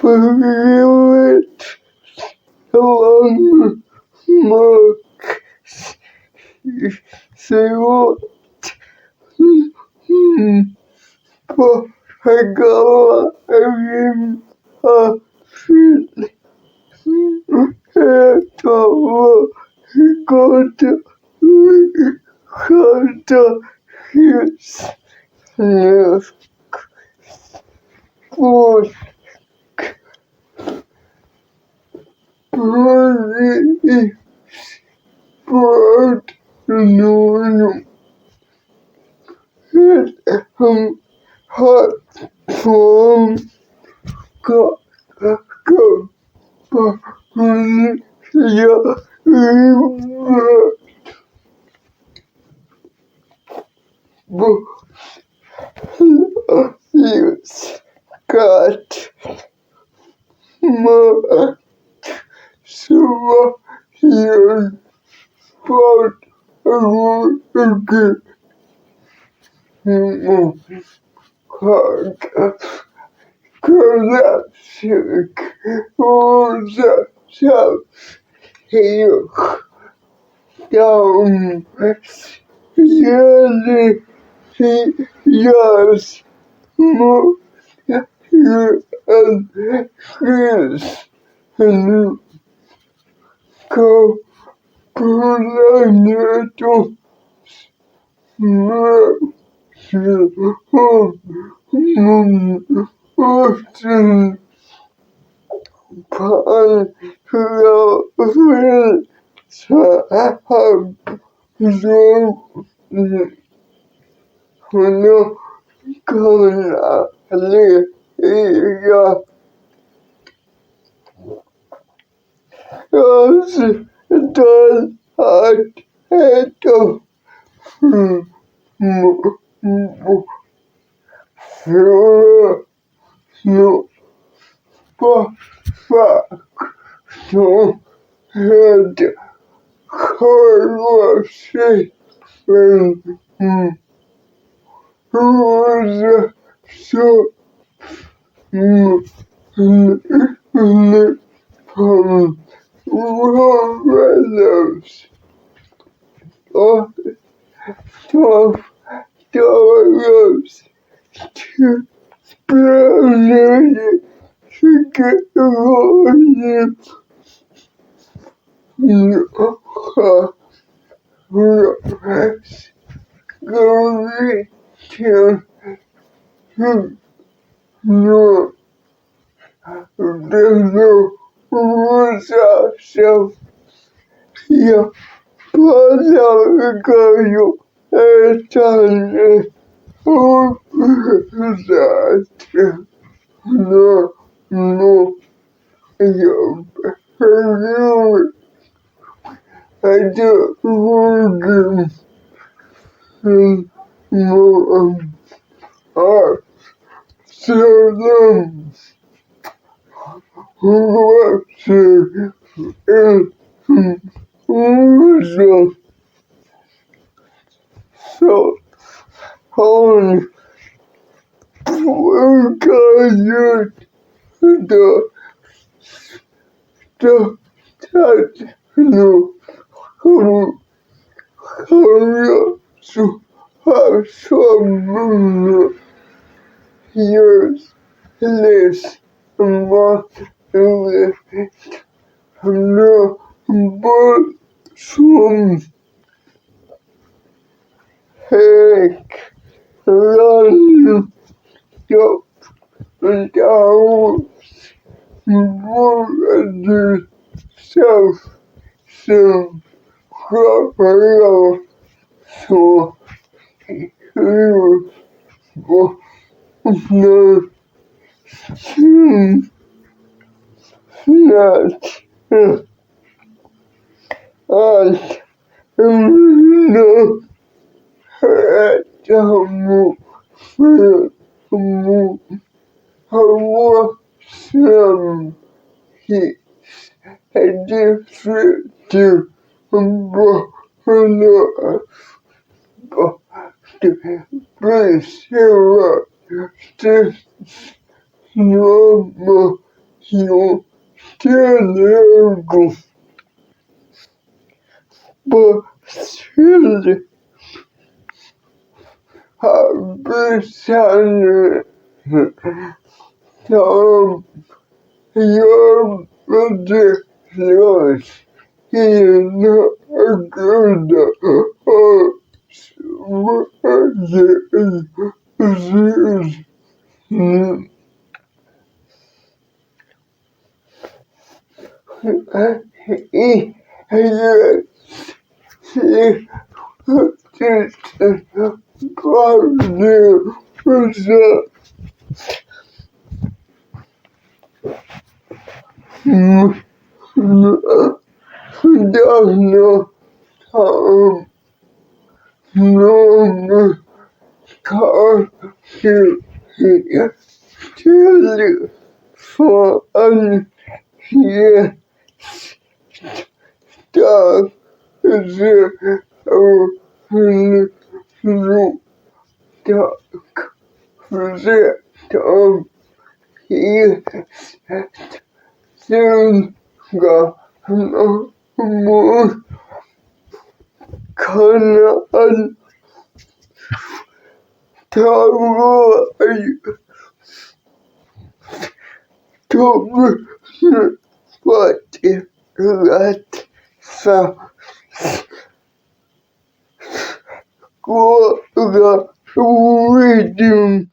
it along mark so paggawa ayun fit etawa gota gota his was pretty broad no hot from got go yeah yes got my so here but again classic was so here down yearly years more here and years and go planeto often pan will have no color as done at no fact so had conversation was so relatives of dollars to brownie to get volume going to no the was also here Panagoyo and oh that no no you I do working no so them who was so on you the touch no who so have some years less what no but some heck run up and down more self some proper so you no not and no down how some he different to please this normal jag ställer på sill arbetshandlingar som jobbet hela goda och svåra till för att ge stark förutom svenska mot Kanada Goda reading.